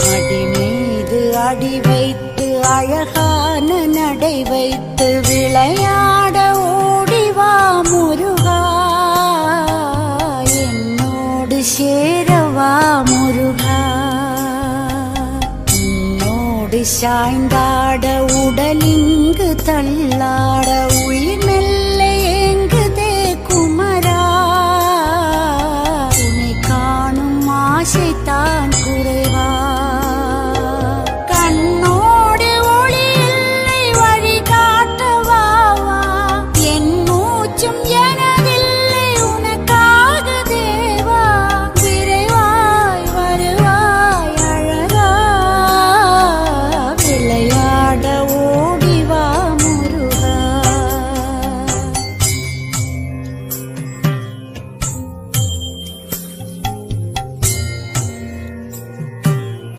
அடி மீது அடி வைத்து அழகான நடை வைத்து விளையாட ஓடிவா முருகா, என்னோடு சேரவா முருகா. உன்னோடு சாய்ந்தாட உடலிங்கு தள்ளாட உயிர் மெல்ல